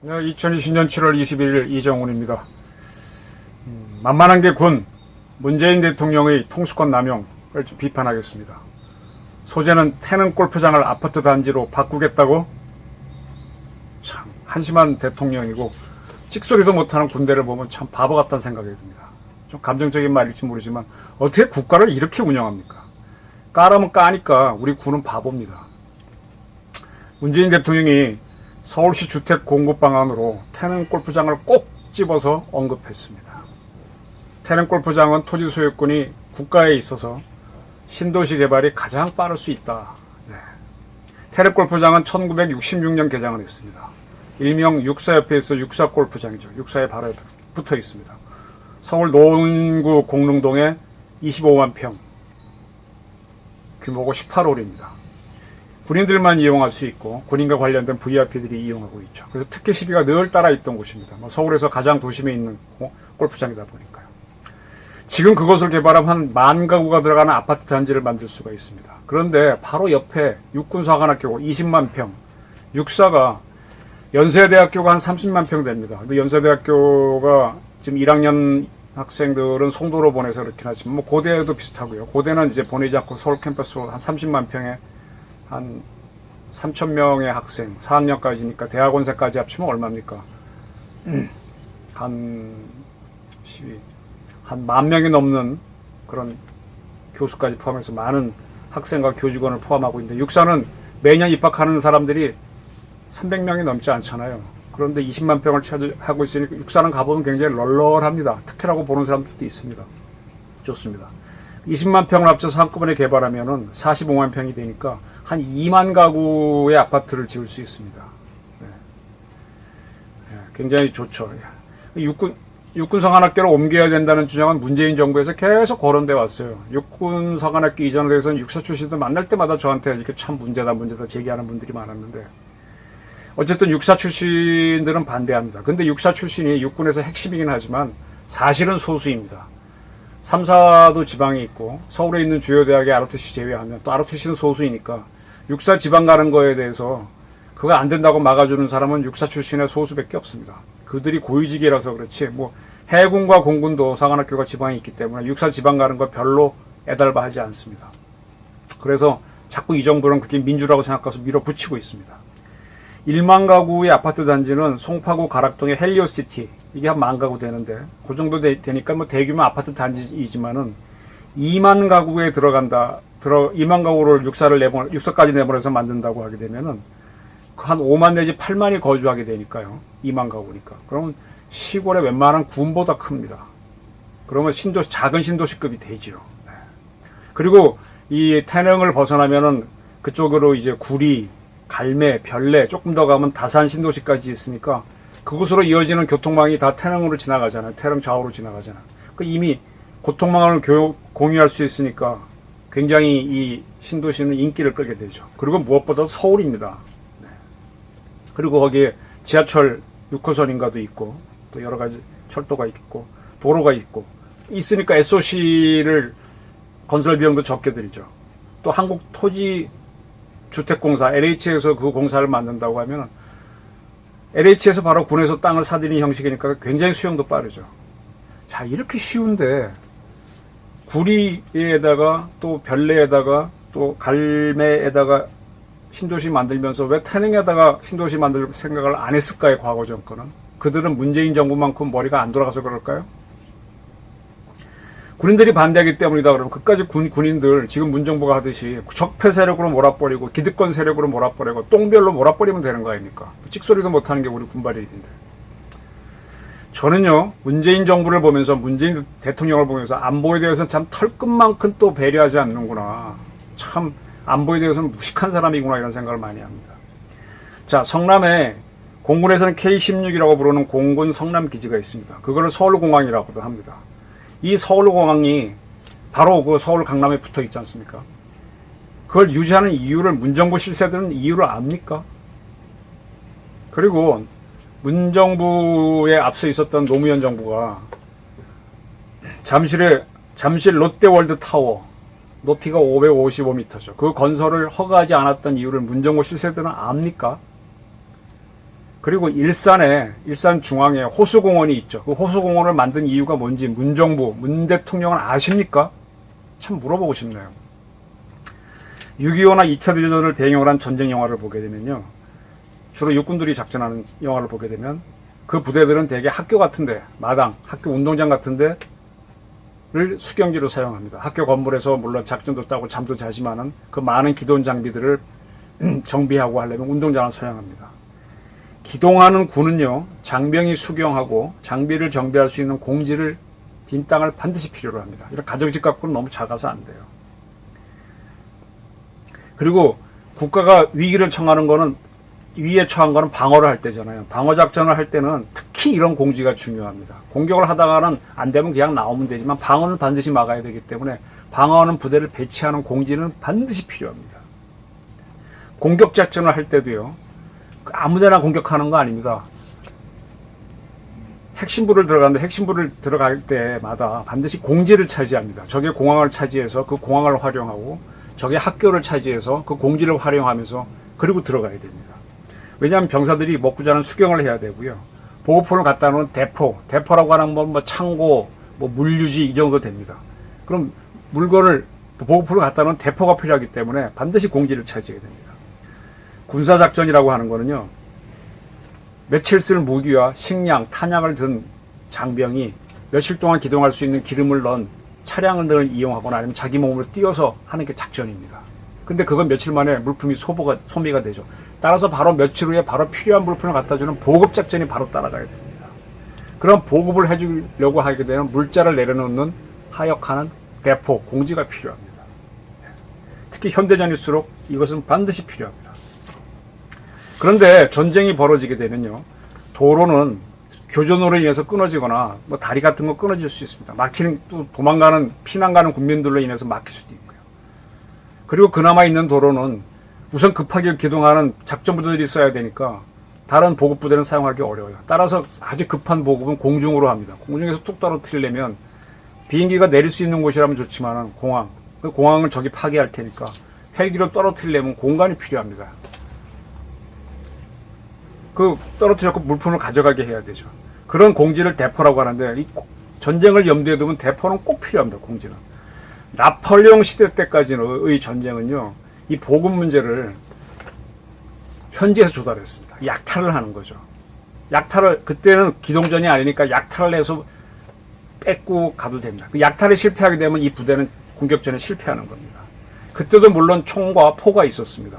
네, 2020년 7월 21일 이정훈입니다. 만만한 게 군, 문재인 대통령의 통수권 남용을 좀 비판하겠습니다. 소재는 태릉 골프장을 아파트 단지로 바꾸겠다고? 참 한심한 대통령이고 찍소리도 못하는 군대를 보면 참 바보 같다는 생각이 듭니다. 좀 감정적인 말일지 모르지만 어떻게 국가를 이렇게 운영합니까? 까라면 까니까 우리 군은 바보입니다. 문재인 대통령이 서울시 주택 공급 방안으로 태릉 골프장을 꼭 집어서 언급했습니다. 태릉 골프장은 토지 소유권이 국가에 있어서 신도시 개발이 가장 빠를 수 있다. 네. 태릉 골프장은 1966년 개장을 했습니다. 일명 육사협회에 있어 육사골프장이죠. 육사에 바로 옆에 붙어 있습니다. 서울 노원구 공릉동에 25만 평, 규모가 18홀입니다. 군인들만 이용할 수 있고 군인과 관련된 VIP들이 이용하고 있죠. 그래서 특혜 시비가 늘 따라 있던 곳입니다. 서울에서 가장 도심에 있는 골프장이다 보니까요. 지금 그것을 개발하면 한 10,000가구가 들어가는 아파트 단지를 만들 수가 있습니다. 그런데 바로 옆에 육군사관학교가 20만 평, 육사가 연세대학교가 한 30만 평 됩니다. 근데 연세대학교가 지금 1학년 학생들은 송도로 보내서 그렇긴 하지만 뭐 고대도 비슷하고요. 고대는 이제 보내지 않고 서울 캠퍼스로 한 30만 평에 한 3,000명의 학생, 4학년까지니까 대학원생까지 합치면 얼마입니까? 한 10,000명이 넘는 그런 교수까지 포함해서 많은 학생과 교직원을 포함하고 있는데 육사는 매년 입학하는 사람들이 300명이 넘지 않잖아요. 그런데 20만 평을 차지하고 있으니까 육사는 가보면 굉장히 널널합니다. 특혜라고 보는 사람들도 있습니다. 좋습니다. 20만 평을 합쳐서 한꺼번에 개발하면은 45만 평이 되니까 한 2만 가구의 아파트를 지을 수 있습니다. 네. 네, 굉장히 좋죠. 육군사관학교를 옮겨야 된다는 주장은 문재인 정부에서 계속 거론돼 왔어요. 육군사관학교 이전에 대해서는 육사 출신들 만날 때마다 저한테 이렇게 참 문제다 제기하는 분들이 많았는데 어쨌든 육사 출신들은 반대합니다. 근데 육사 출신이 육군에서 핵심이긴 하지만 사실은 소수입니다. 3사도 지방에 있고 서울에 있는 주요 대학의 ROTC 제외하면 또 ROTC는 소수이니까 육사 지방 가는 거에 대해서 그거 안 된다고 막아주는 사람은 육사 출신의 소수밖에 없습니다. 그들이 고위직이라서 그렇지 뭐 해군과 공군도 사관학교가 지방에 있기 때문에 육사 지방 가는 거 별로 애달바하지 않습니다. 그래서 자꾸 이 정부는 그게 민주라고 생각해서 밀어붙이고 있습니다. 1만 가구의 아파트 단지는 송파구 가락동의 헬리오시티 이게 한 10,000가구 되는데 그 정도 되니까 뭐 대규모 아파트 단지이지만은 2만 가구에 2만 가구를 육사까지 내보내서 만든다고 하게 되면은 한 5만 내지 8만이 거주하게 되니까요. 2만 가구니까. 그러면 시골의 웬만한 군보다 큽니다. 그러면 작은 신도시급이 되지요. 네. 그리고 이 태릉을 벗어나면은 그쪽으로 이제 구리, 갈매, 별내 조금 더 가면 다산 신도시까지 있으니까 그곳으로 이어지는 교통망이 다 태릉으로 지나가잖아요. 태릉 좌우로 지나가잖아요. 이미 교통망을 공유할 수 있으니까 굉장히 이 신도시는 인기를 끌게 되죠. 그리고 무엇보다 서울입니다. 네. 그리고 거기에 지하철 6호선인가도 있고 또 여러 가지 철도가 있고 도로가 있고 있으니까 SOC를 건설 비용도 적게 들죠. 또 한국토지주택공사 LH에서 그 공사를 만든다고 하면 LH에서 바로 군에서 땅을 사들이는 형식이니까 굉장히 수용도 빠르죠. 자, 이렇게 쉬운데 구리에다가 또 별내에다가 또 갈매에다가 신도시 만들면서 왜 태릉에다가 신도시 만들 생각을 안 했을까요? 과거 정권은. 그들은 문재인 정부만큼 머리가 안 돌아가서 그럴까요? 군인들이 반대하기 때문이다 그러면 그까지 군인들 지금 문정부가 하듯이 적폐 세력으로 몰아버리고 기득권 세력으로 몰아버리고 똥별로 몰아버리면 되는 거 아닙니까? 찍소리도 못하는 게 우리 군발일인데. 저는요 문재인 정부를 보면서 문재인 대통령을 보면서 안보에 대해서는 참 털끝만큼 또 배려하지 않는구나. 참 안보에 대해서는 무식한 사람이구나 이런 생각을 많이 합니다. 자, 성남에 공군에서는 K-16이라고 부르는 공군 성남기지가 있습니다. 그거를 서울공항이라고도 합니다. 이 서울공항이 바로 그 서울 강남에 붙어 있지 않습니까? 그걸 유지하는 이유를 문정부 실세들은 이유를 압니까? 그리고 문정부에 앞서 있었던 노무현 정부가 잠실 롯데월드 타워 높이가 555m죠. 그 건설을 허가하지 않았던 이유를 문정부 실세들은 압니까? 그리고 일산 중앙에 호수공원이 있죠. 그 호수공원을 만든 이유가 뭔지 문 대통령은 아십니까? 참 물어보고 싶네요. 6.25나 2차 대전을 배경으로 한 전쟁 영화를 보게 되면요, 주로 육군들이 작전하는 영화를 보게 되면 그 부대들은 대개 학교 같은데, 마당, 학교 운동장 같은데 를 수경지로 사용합니다. 학교 건물에서 물론 작전도 따고 잠도 자지만은 그 많은 기동 장비들을 정비하고 하려면 운동장을 사용합니다. 기동하는 군은요, 장병이 수경하고 장비를 정비할 수 있는 공지를 빈 땅을 반드시 필요로 합니다. 이런 가정집 갖고는 너무 작아서 안 돼요. 그리고 국가가 위기를 처하는 거는, 위에 처한 거는 방어를 할 때잖아요. 방어 작전을 할 때는 특히 이런 공지가 중요합니다. 공격을 하다가는 안 되면 그냥 나오면 되지만 방어는 반드시 막아야 되기 때문에 방어하는 부대를 배치하는 공지는 반드시 필요합니다. 공격 작전을 할 때도요, 아무데나 공격하는 거 아닙니다. 핵심부를 들어가는데 핵심부를 들어갈 때마다 반드시 공지를 차지합니다. 적의 공항을 차지해서 그 공항을 활용하고 적의 학교를 차지해서 그 공지를 활용하면서 그리고 들어가야 됩니다. 왜냐하면 병사들이 먹고 자는 수경을 해야 되고요. 보급품을 갖다 놓은 대포라고 하는 뭐 창고, 뭐 물유지 이 정도 됩니다. 그럼 물건을, 보급품을 갖다 놓은 대포가 필요하기 때문에 반드시 공지를 차지해야 됩니다. 군사작전이라고 하는 거는요, 며칠 쓸 무기와 식량, 탄약을 든 장병이 며칠 동안 기동할 수 있는 기름을 넣은 차량을 늘 이용하거나 아니면 자기 몸으로 뛰어서 하는 게 작전입니다. 근데 그건 며칠 만에 물품이 소비가 되죠. 따라서 바로 며칠 후에 바로 필요한 물품을 갖다 주는 보급 작전이 바로 따라가야 됩니다. 그런 보급을 해주려고 하게 되면 물자를 내려놓는 하역하는 대포, 공지가 필요합니다. 특히 현대전일수록 이것은 반드시 필요합니다. 그런데 전쟁이 벌어지게 되면요, 도로는 교전으로 인해서 끊어지거나 뭐 다리 같은 거 끊어질 수 있습니다. 막히는, 또 도망가는, 피난 가는 국민들로 인해서 막힐 수도 있고요. 그리고 그나마 있는 도로는 우선 급하게 기동하는 작전부대들이 써야 되니까 다른 보급부대는 사용하기 어려워요. 따라서 아주 급한 보급은 공중으로 합니다. 공중에서 툭 떨어뜨리려면 비행기가 내릴 수 있는 곳이라면 좋지만 그 공항을 적이 파괴할 테니까 헬기로 떨어뜨리려면 공간이 필요합니다. 그 떨어뜨렸고 물품을 가져가게 해야 되죠. 그런 공지를 대포라고 하는데, 이 전쟁을 염두에 두면 대포는 꼭 필요합니다. 공지는. 나폴레옹 시대 때까지의 전쟁은요, 이 보급 문제를 현지에서 조달했습니다. 약탈을 하는 거죠. 그때는 기동전이 아니니까 약탈을 해서 뺏고 가도 됩니다. 그 약탈에 실패하게 되면 이 부대는 공격전에 실패하는 겁니다. 그때도 물론 총과 포가 있었습니다.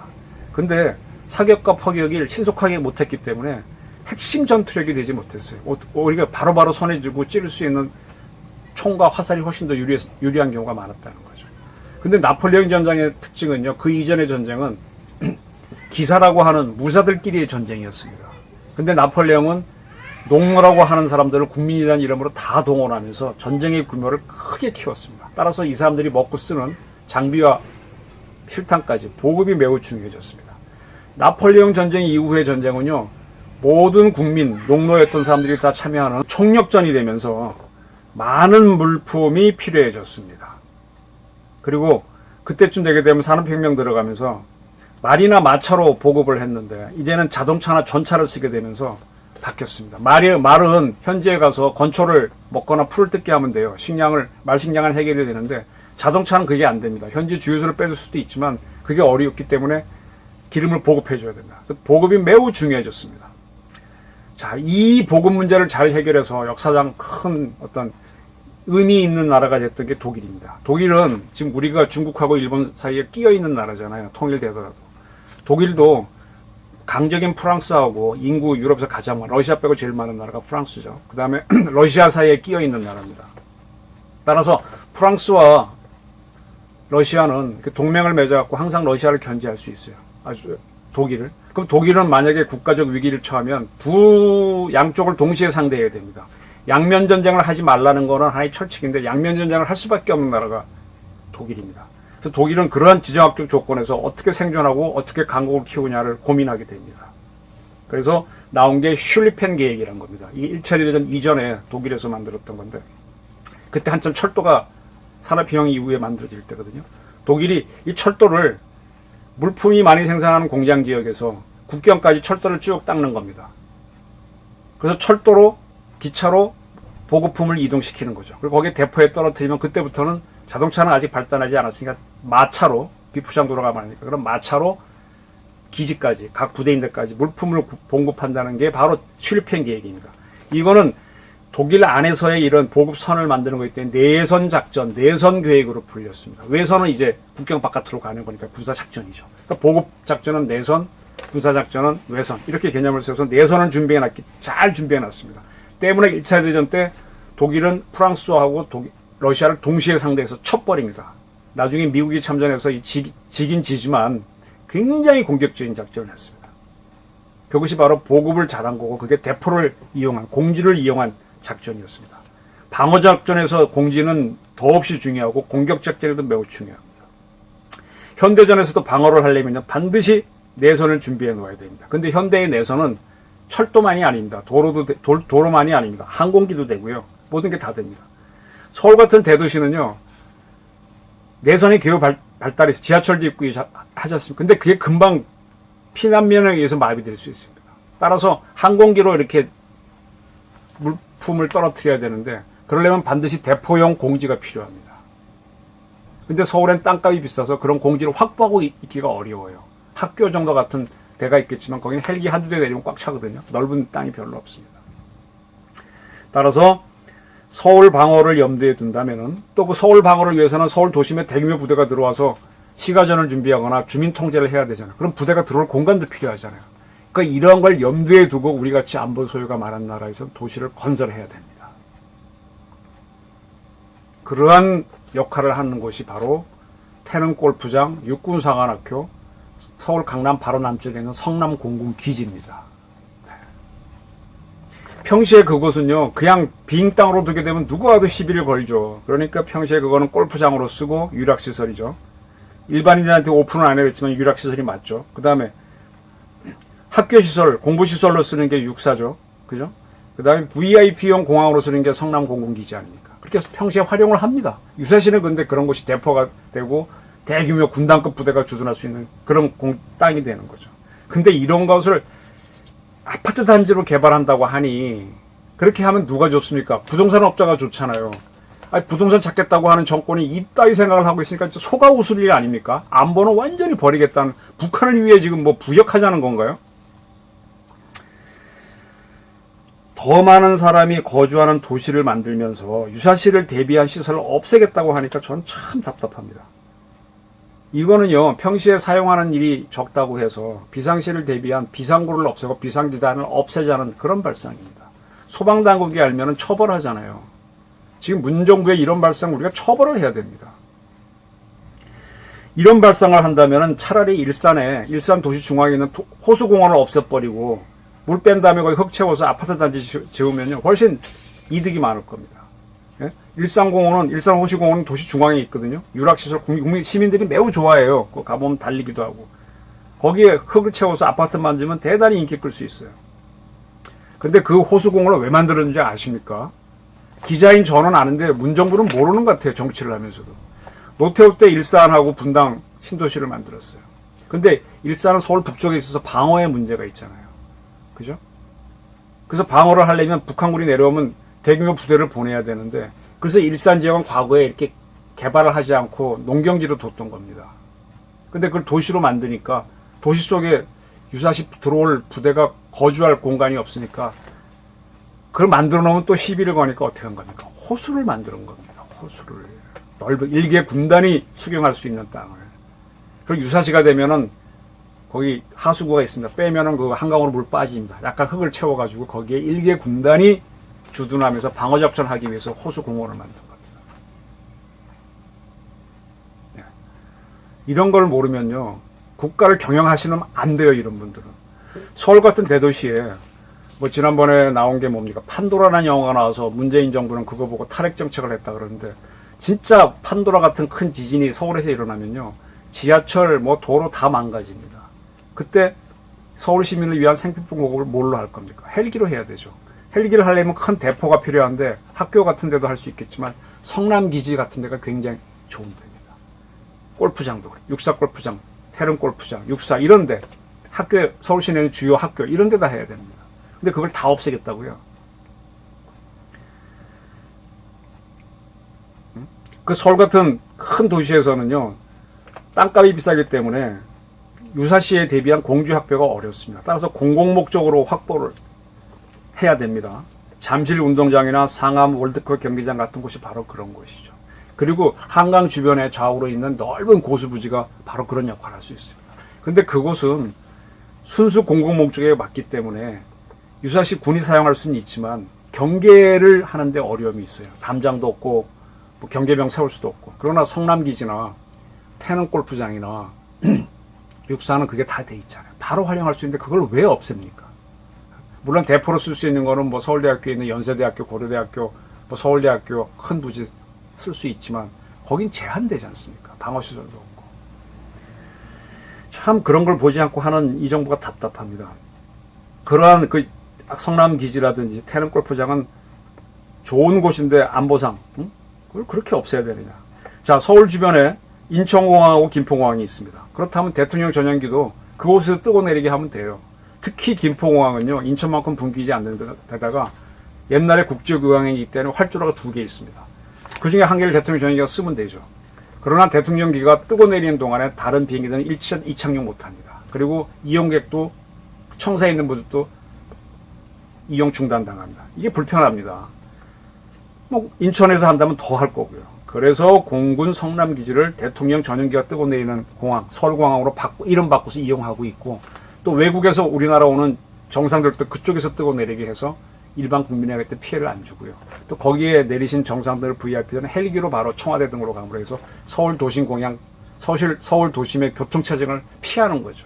근데 사격과 포격을 신속하게 못했기 때문에 핵심 전투력이 되지 못했어요. 우리가 바로바로 손에 쥐고 찌를 수 있는 총과 화살이 훨씬 더 유리한 경우가 많았다는 거죠. 근데 나폴레옹 전쟁의 특징은요, 그 이전의 전쟁은 기사라고 하는 무사들끼리의 전쟁이었습니다. 근데 나폴레옹은 농노라고 하는 사람들을 국민이라는 이름으로 다 동원하면서 전쟁의 규모를 크게 키웠습니다. 따라서 이 사람들이 먹고 쓰는 장비와 실탄까지 보급이 매우 중요해졌습니다. 나폴레옹 전쟁 이후의 전쟁은요, 모든 국민, 농노였던 사람들이 다 참여하는 총력전이 되면서 많은 물품이 필요해졌습니다. 그리고 그때쯤 되게 되면 산업혁명 들어가면서 말이나 마차로 보급을 했는데 이제는 자동차나 전차를 쓰게 되면서 바뀌었습니다. 말은 현지에 가서 건초를 먹거나 풀을 뜯게 하면 돼요. 말식량을 해결이 되는데 자동차는 그게 안 됩니다. 현지 주유소를 빼줄 수도 있지만 그게 어렵기 때문에 기름을 보급해줘야 됩니다. 그래서 보급이 매우 중요해졌습니다. 자, 이 보급 문제를 잘 해결해서 역사상 큰 어떤 의미 있는 나라가 됐던 게 독일입니다. 독일은 지금 우리가 중국하고 일본 사이에 끼어 있는 나라잖아요. 통일되더라도. 독일도 강적인 프랑스하고 인구 유럽에서 가장 많은, 러시아 빼고 제일 많은 나라가 프랑스죠. 그 다음에 러시아 사이에 끼어 있는 나라입니다. 따라서 프랑스와 러시아는 동맹을 맺어갖고 항상 러시아를 견제할 수 있어요. 아주 독일을. 그럼 독일은 만약에 국가적 위기를 처하면 두 양쪽을 동시에 상대해야 됩니다. 양면 전쟁을 하지 말라는 거는 하나의 철칙인데 양면 전쟁을 할 수밖에 없는 나라가 독일입니다. 그래서 독일은 그러한 지정학적 조건에서 어떻게 생존하고 어떻게 강국을 키우냐를 고민하게 됩니다. 그래서 나온 게 슐리펜 계획이라는 겁니다. 이게 1차 대전 이전에 독일에서 만들었던 건데 그때 한참 철도가 산업혁명 이후에 만들어질 때거든요. 독일이 이 철도를 물품이 많이 생산하는 공장 지역에서 국경까지 철도를 쭉 닦는 겁니다. 그래서 철도로 기차로 보급품을 이동시키는 거죠. 그리고 거기에 대포에 떨어뜨리면 그때부터는 자동차는 아직 발달하지 않았으니까 마차로 비포장 도로가 많으니까 그럼 마차로 기지까지 각 부대인들까지 물품을 공급한다는 게 바로 슐펜 계획입니다. 이거는 독일 안에서의 이런 보급선을 만드는 거기 때문에 내선 작전, 내선 계획으로 불렸습니다. 외선은 이제 국경 바깥으로 가는 거니까 군사 작전이죠. 그러니까 보급 작전은 내선, 군사 작전은 외선 이렇게 개념을 세워서 내선을 잘 준비해놨습니다. 때문에 1차 대전 때 독일은 프랑스하고 러시아를 동시에 상대해서 쳐버립니다. 나중에 미국이 참전해서 지긴 지지만 굉장히 공격적인 작전을 했습니다. 그것이 바로 보급을 잘한 거고 그게 대포를 이용한 공지를 이용한 작전이었습니다. 방어 작전에서 공지는 더없이 중요하고 공격 작전에도 매우 중요합니다. 현대전에서도 방어를 하려면 반드시 내선을 준비해 놓아야 됩니다. 근데 현대의 내선은 철도만이 아닙니다. 도로만이 아닙니다. 항공기도 되고요. 모든 게 다 됩니다. 서울 같은 대도시는요. 내선이 겨우 발달해서 지하철도 있고 하지 않습니까? 근데 그게 금방 피난민에 의해서 마비될 수 있습니다. 따라서 항공기로 이렇게 물품을 떨어뜨려야 되는데 그러려면 반드시 대포용 공지가 필요합니다. 근데 서울엔 땅값이 비싸서 그런 공지를 확보하고 있기가 어려워요. 학교 정도 같은 데가 있겠지만 거기는 헬기 한두 대 내리면 꽉 차거든요. 넓은 땅이 별로 없습니다. 따라서 서울 방어를 염두에 둔다면은 또 그 서울 방어를 위해서는 서울 도심에 대규모 부대가 들어와서 시가전을 준비하거나 주민 통제를 해야 되잖아요. 그럼 부대가 들어올 공간도 필요하잖아요. 그러니까 이러한 걸 염두에 두고 우리같이 안보 소요가 많은 나라에서 도시를 건설해야 됩니다. 그러한 역할을 하는 곳이 바로 태릉 골프장, 육군사관학교, 서울 강남 바로 남쪽에 있는 성남공군기지입니다. 평시에 그곳은요, 그냥 빈 땅으로 두게 되면 누구 와도 시비를 걸죠. 그러니까 평시에 그거는 골프장으로 쓰고 유락시설이죠. 일반인들한테 오픈은 안 해줬지만 유락시설이 맞죠. 그 다음에 학교시설, 공부시설로 쓰는 게 육사죠. 그죠? 그 다음에 VIP용 공항으로 쓰는 게 성남공군기지 아닙니까? 그렇게 평시에 활용을 합니다. 유사시는 근데 그런 곳이 대포가 되고 대규모 군단급 부대가 주둔할 수 있는 그런 땅이 되는 거죠. 근데 이런 것을 아파트 단지로 개발한다고 하니 그렇게 하면 누가 좋습니까? 부동산 업자가 좋잖아요. 아니, 부동산 찾겠다고 하는 정권이 이따위 생각을 하고 있으니까 소가 웃을 일 아닙니까? 안보는 완전히 버리겠다는, 북한을 위해 지금 뭐 부역하자는 건가요? 더 많은 사람이 거주하는 도시를 만들면서 유사시를 대비한 시설을 없애겠다고 하니까 전 참 답답합니다. 이거는요, 평시에 사용하는 일이 적다고 해서 비상시를 대비한 비상구를 없애고 비상지단을 없애자는 그런 발상입니다. 소방당국이 알면은 처벌하잖아요. 지금 문정부의 이런 발상 우리가 처벌을 해야 됩니다. 이런 발상을 한다면은 차라리 일산 도시 중앙에 있는 호수공원을 없애버리고 물 뺀 다음에 거기 흙 채워서 아파트 단지 지으면요, 훨씬 이득이 많을 겁니다. 예? 일산 호수공원은 도시 중앙에 있거든요. 유락시설 국민 시민들이 매우 좋아해요. 그 가보면 달리기도 하고. 거기에 흙을 채워서 아파트 만들면 대단히 인기 끌 수 있어요. 근데 그 호수공원을 왜 만들었는지 아십니까? 기자인 저는 아는데 문정부는 모르는 것 같아요. 정치를 하면서도. 노태우 때 일산하고 분당 신도시를 만들었어요. 근데 일산은 서울 북쪽에 있어서 방어에 문제가 있잖아요. 그죠? 그래서 방어를 하려면 북한군이 내려오면 대규모 부대를 보내야 되는데, 그래서 일산 지역은 과거에 이렇게 개발을 하지 않고 농경지로 뒀던 겁니다. 근데 그걸 도시로 만드니까 도시 속에 유사시 들어올 부대가 거주할 공간이 없으니까 그걸 만들어 놓으면 또 시비를 거니까 어떻게 한 겁니까? 호수를 만드는 겁니다. 호수를. 넓은 일개 군단이 수경할 수 있는 땅을. 그리고 유사시가 되면은 거기 하수구가 있습니다. 빼면은 그 한강으로 물 빠집니다. 약간 흙을 채워가지고 거기에 일개 군단이 주둔하면서 방어작전을 하기 위해서 호수공원을 만든 겁니다. 네. 이런 걸 모르면요, 국가를 경영하시면 안 돼요. 이런 분들은. 서울 같은 대도시에 뭐 지난번에 나온 게 뭡니까? 판도라라는 영화가 나와서 문재인 정부는 그거 보고 탈핵 정책을 했다 그러는데, 진짜 판도라 같은 큰 지진이 서울에서 일어나면요, 지하철 뭐 도로 다 망가집니다. 그때 서울 시민을 위한 생필품 공급을 뭘로 할 겁니까? 헬기로 해야 되죠. 헬기를 하려면 큰 대포가 필요한데 학교 같은 데도 할 수 있겠지만 성남기지 같은 데가 굉장히 좋은 데입니다. 골프장도 그래. 육사 골프장, 태릉 골프장, 육사 이런 데 학교, 서울 시내의 주요 학교 이런 데다 해야 됩니다. 근데 그걸 다 없애겠다고요. 그 서울 같은 큰 도시에서는요, 땅값이 비싸기 때문에 유사시에 대비한 공주학교가 어렵습니다. 따라서 공공목적으로 확보를 해야 됩니다. 잠실 운동장이나 상암 월드컵 경기장 같은 곳이 바로 그런 곳이죠. 그리고 한강 주변에 좌우로 있는 넓은 고수부지가 바로 그런 역할을 할 수 있습니다. 근데 그곳은 순수 공공목적에 맞기 때문에 유사시 군이 사용할 수는 있지만 경계를 하는데 어려움이 있어요. 담장도 없고 뭐 경계병 세울 수도 없고. 그러나 성남기지나 태릉 골프장이나 육사는 그게 다 돼 있잖아요. 바로 활용할 수 있는데 그걸 왜 없앱니까? 물론 대포로 쓸 수 있는 거는 뭐 서울대학교에 있는 연세대학교, 고려대학교, 뭐 서울대학교 큰 부지 쓸 수 있지만 거긴 제한되지 않습니까? 방어시설도 없고. 참 그런 걸 보지 않고 하는 이 정부가 답답합니다. 그러한 그 성남기지라든지 태릉 골프장은 좋은 곳인데 안보상 그걸 그렇게 없애야 되느냐. 자, 서울 주변에 인천공항하고 김포공항이 있습니다. 그렇다면 대통령 전용기도 그곳에서 뜨고 내리게 하면 돼요. 특히 김포공항은요, 인천만큼 붐비지 않는 데다가 옛날에 국제공항이기 때문에 활주로가 2개 있습니다. 그 중에 한 개를 대통령 전용기가 쓰면 되죠. 그러나 대통령기가 뜨고 내리는 동안에 다른 비행기들은 이착륙 못합니다. 그리고 이용객도 청사에 있는 분들도 이용 중단당합니다. 이게 불편합니다. 뭐 인천에서 한다면 더 할 거고요. 그래서 공군 성남기지를 대통령 전용기가 뜨고 내리는 공항, 서울공항으로 이름 바꿔서 이용하고 있고, 또 외국에서 우리나라 오는 정상들도 그쪽에서 뜨고 내리게 해서 일반 국민에게 피해를 안 주고요. 또 거기에 내리신 정상들 VIP들은 헬기로 바로 청와대 등으로 가므로 해서 서울 도심 공항, 서울 도심의 교통체증을 피하는 거죠.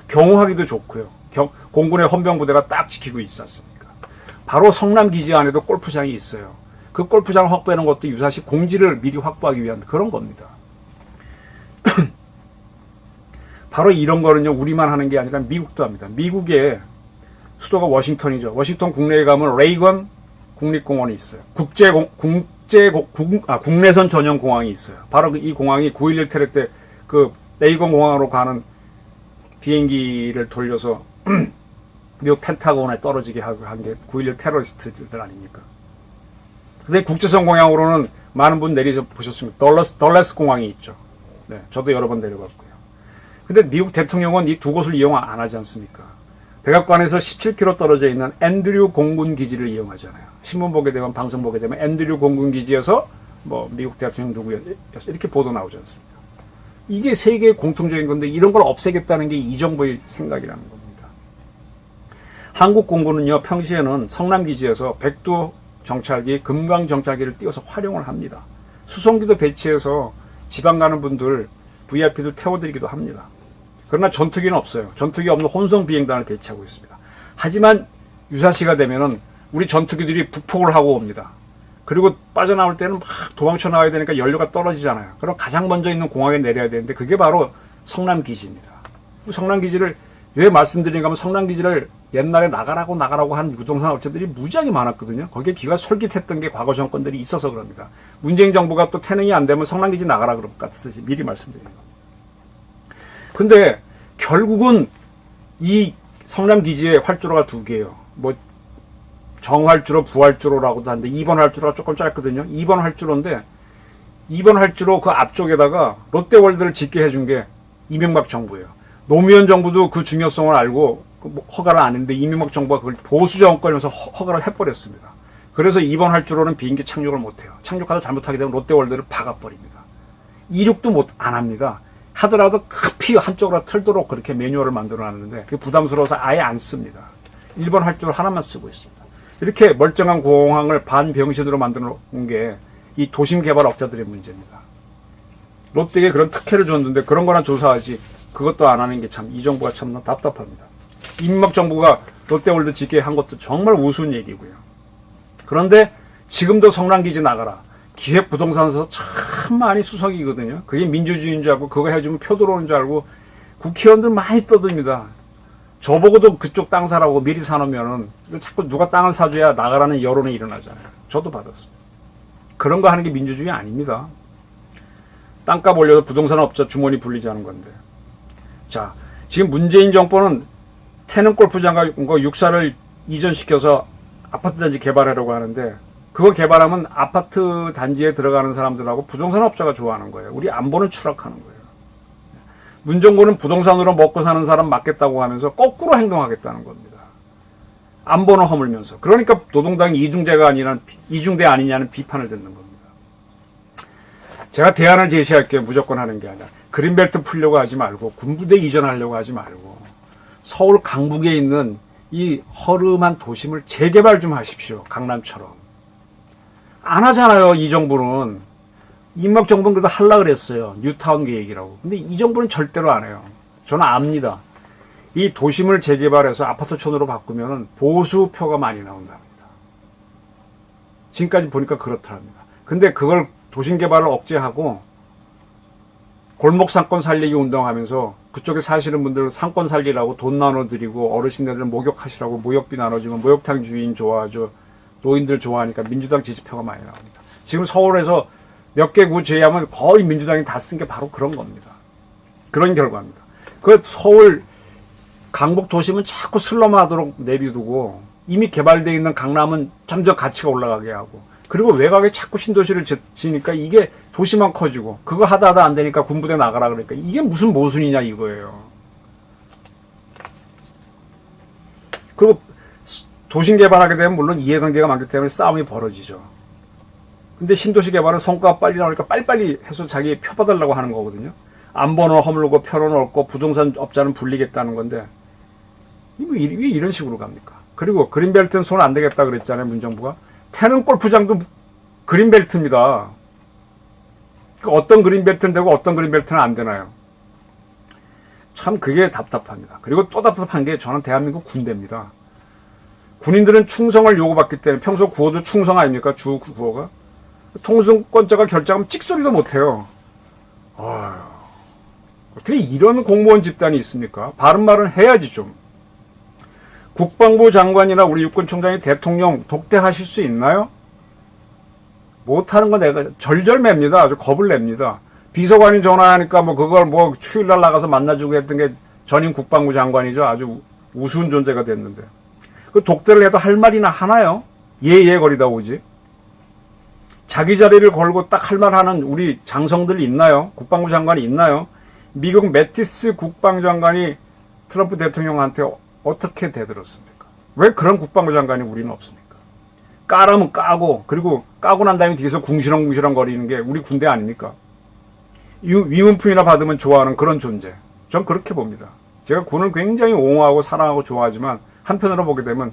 경호하기도 좋고요. 공군의 헌병부대가 딱 지키고 있지 않습니까? 바로 성남기지 안에도 골프장이 있어요. 그 골프장을 확보하는 것도 유사시 공지를 미리 확보하기 위한 그런 겁니다. 바로 이런 거는요, 우리만 하는 게 아니라 미국도 합니다. 미국의 수도가 워싱턴이죠. 워싱턴 국내에 가면 레이건 국립공원이 있어요. 국내선 전용 공항이 있어요. 바로 이 공항이 9.11 테러 때 그 레이건 공항으로 가는 비행기를 돌려서 미국 펜타곤에 떨어지게 하고 한 게 9.11 테러리스트들 아닙니까? 근데 국제선 공항으로는 많은 분 내리셔 보셨습니다. 덜레스 공항이 있죠. 네, 저도 여러 번 내려갔고요. 근데 미국 대통령은 이 두 곳을 이용 안 하지 않습니까? 백악관에서 17km 떨어져 있는 앤드류 공군 기지를 이용하잖아요. 신문 보게 되면, 방송 보게 되면 앤드류 공군 기지에서 뭐 미국 대통령 누구였어 이렇게 보도 나오지 않습니까? 이게 세계의 공통적인 건데 이런 걸 없애겠다는 게 이 정부의 생각이라는 겁니다. 한국 공군은요, 평시에는 성남기지에서 백두 정찰기, 금강 정찰기를 띄워서 활용을 합니다. 수송기도 배치해서 지방 가는 분들, VIP들 태워드리기도 합니다. 그러나 전투기는 없어요. 전투기 없는 혼성 비행단을 배치하고 있습니다. 하지만 유사시가 되면은 우리 전투기들이 북폭을 하고 옵니다. 그리고 빠져나올 때는 막 도망쳐 나와야 되니까 연료가 떨어지잖아요. 그럼 가장 먼저 있는 공항에 내려야 되는데 그게 바로 성남기지입니다. 성남기지를 왜 말씀드리는가 하면 성남기지를 옛날에 나가라고 한 부동산 업체들이 무지하게 많았거든요. 거기에 기가 솔깃했던 게 과거 정권들이 있어서 그럽니다. 문재인 정부가 또 태능이 안 되면 성남기지 나가라 그럴 것 같아서 미리 말씀드리는 겁니다. 근데 결국은 이 성남기지의 활주로가 2개예요. 뭐 정활주로, 부활주로라고도 하는데 2번 활주로가 조금 짧거든요. 2번 활주로인데 2번 활주로 그 앞쪽에다가 롯데월드를 짓게 해준 게 이명박 정부예요. 노무현 정부도 그 중요성을 알고 허가를 안 했는데 이명박 정부가 그걸 보수 정권이면서 허가를 해버렸습니다. 그래서 2번 활주로는 비행기 착륙을 못해요. 착륙하다 잘못하게 되면 롯데월드를 박아버립니다. 이륙도 안 합니다. 하더라도 급히 한쪽으로 틀도록 그렇게 매뉴얼을 만들어놨는데 그게 부담스러워서 아예 안 씁니다. 1번 활주로 하나만 쓰고 있습니다. 이렇게 멀쩡한 공항을 반병신으로 만들어 놓은 게 이 도심개발 업자들의 문제입니다. 롯데에 그런 특혜를 줬는데 그런 거나 조사하지 그것도 안 하는 게 참 이 정부가 참 답답합니다. 이명박 정부가 롯데월드 짓게 한 것도 정말 우스운 얘기고요. 그런데 지금도 성남기지 나가라. 기획부동산에서 참 많이 수석이거든요. 그게 민주주의인 줄 알고 그거 해주면 표 들어오는 줄 알고 국회의원들 많이 떠듭니다. 저보고도 그쪽 땅 사라고 미리 사놓으면은 자꾸 누가 땅을 사줘야 나가라는 여론이 일어나잖아요. 저도 받았습니다. 그런 거 하는 게 민주주의 아닙니다. 땅값 올려서 부동산 업자 주머니 불리자는 건데. 자, 지금 문재인 정부는 태릉 골프장과 육사를 이전시켜서 아파트 단지 개발하려고 하는데, 그거 개발하면 아파트 단지에 들어가는 사람들하고 부동산 업자가 좋아하는 거예요. 우리 안보는 추락하는 거예요. 문정부는 부동산으로 먹고 사는 사람 맞겠다고 하면서 거꾸로 행동하겠다는 겁니다. 안보는 허물면서. 그러니까 노동당이 이중대 아니냐는 비판을 듣는 겁니다. 제가 대안을 제시할게요. 무조건 하는 게 아니라. 그린벨트 풀려고 하지 말고, 군부대 이전하려고 하지 말고, 서울 강북에 있는 이 허름한 도심을 재개발 좀 하십시오. 강남처럼. 안 하잖아요, 이 정부는. 이명박 정부는 그래도 하려고 그랬어요. 뉴타운 계획이라고. 근데 이 정부는 절대로 안 해요. 저는 압니다. 이 도심을 재개발해서 아파트촌으로 바꾸면 보수표가 많이 나온답니다. 지금까지 보니까 그렇더랍니다. 근데 그걸 도심 개발을 억제하고 골목 상권 살리기 운동하면서 그쪽에 사시는 분들 상권 살리라고 돈 나눠드리고 어르신들 목욕하시라고 목욕비 나눠주면 목욕탕 주인 좋아하죠. 노인들 좋아하니까 민주당 지지표가 많이 나옵니다. 지금 서울에서 몇 개 구 제외하면 거의 민주당이 다 쓴 게 바로 그런 겁니다. 그런 결과입니다. 그 서울 강북 도심은 자꾸 슬럼하도록 내비두고 이미 개발되어 있는 강남은 점점 가치가 올라가게 하고, 그리고 외곽에 자꾸 신도시를 지니까 이게 도시만 커지고, 그거 하다 안 되니까 군부대 나가라 그러니까 이게 무슨 모순이냐 이거예요. 그리고 도심 개발하게 되면 물론 이해관계가 많기 때문에 싸움이 벌어지죠. 근데 신도시 개발은 성과가 빨리 나오니까 빨리빨리 해서 자기 표 받으려고 하는 거거든요. 안보는 허물고 표는 얻고 부동산 업자는 불리겠다는 건데 왜 이런 식으로 갑니까? 그리고 그린벨트는 손 안 대겠다 그랬잖아요, 문정부가. 태릉 골프장도 그린벨트입니다. 어떤 그린벨트는 되고 어떤 그린벨트는 안 되나요? 참 그게 답답합니다. 그리고 또 답답한 게 저는 대한민국 군대입니다. 군인들은 충성을 요구받기 때문에 평소 구호도 충성 아닙니까? 주 구호가. 통수권자가 결정하면 찍소리도 못해요. 아유, 어떻게 이런 공무원 집단이 있습니까? 바른 말은 해야지 좀. 국방부 장관이나 우리 육군총장이 대통령 독대하실 수 있나요? 못하는 건 내가 절절맵니다. 아주 겁을 냅니다. 비서관이 전화하니까 그걸 추일날 나가서 만나주고 했던 게 전임 국방부 장관이죠. 아주 우스운 존재가 됐는데. 그 독대를 해도 할 말이나 하나요? 예예 거리다 오지. 자기 자리를 걸고 딱 할 말 하는 우리 장성들이 있나요? 국방부 장관이 있나요? 미국 매티스 국방장관이 트럼프 대통령한테 어떻게 대들었습니까? 왜 그런 국방부 장관이 우리는 없습니까? 까라면 까고, 그리고 까고 난 다음에 뒤에서 궁시렁궁시렁 거리는 게 우리 군대 아닙니까? 위문품이나 받으면 좋아하는 그런 존재. 전 그렇게 봅니다. 제가 군을 굉장히 옹호하고 사랑하고 좋아하지만 한편으로 보게 되면,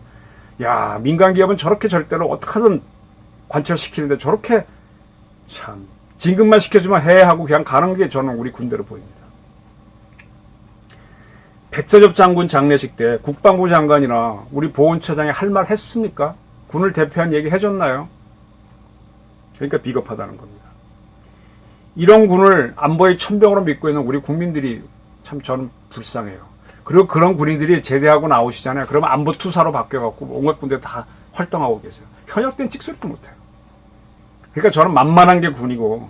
야, 민간 기업은 저렇게 절대로 어떻게든 관철시키는데 저렇게 참 진급만 시켜주면 해 하고 그냥 가는 게 저는 우리 군대로 보입니다. 백서엽 장군 장례식 때 국방부 장관이나 우리 보훈처장이 할 말 했습니까? 군을 대표한 얘기 해줬나요? 그러니까 비겁하다는 겁니다. 이런 군을 안보의 천병으로 믿고 있는 우리 국민들이 참 저는 불쌍해요. 그리고 그런 군인들이 제대하고 나오시잖아요. 그러면 안보 투사로 바뀌어갖고 온갖 군대 다 활동하고 계세요. 현역 때는 찍소리도 못해요. 그러니까 저는 만만한 게 군이고,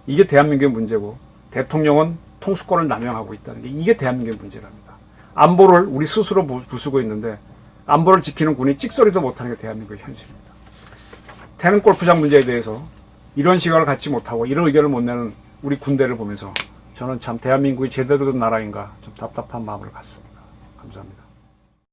이게 대한민국의 문제고, 대통령은 통수권을 남용하고 있다는 게 이게 대한민국의 문제랍니다. 안보를 우리 스스로 부수고 있는데 안보를 지키는 군이 찍소리도 못하는 게 대한민국의 현실입니다. 태릉 골프장 문제에 대해서 이런 시각을 갖지 못하고 이런 의견을 못 내는 우리 군대를 보면서 저는 참 대한민국이 제대로 된 나라인가 좀 답답한 마음을 갖습니다. 감사합니다.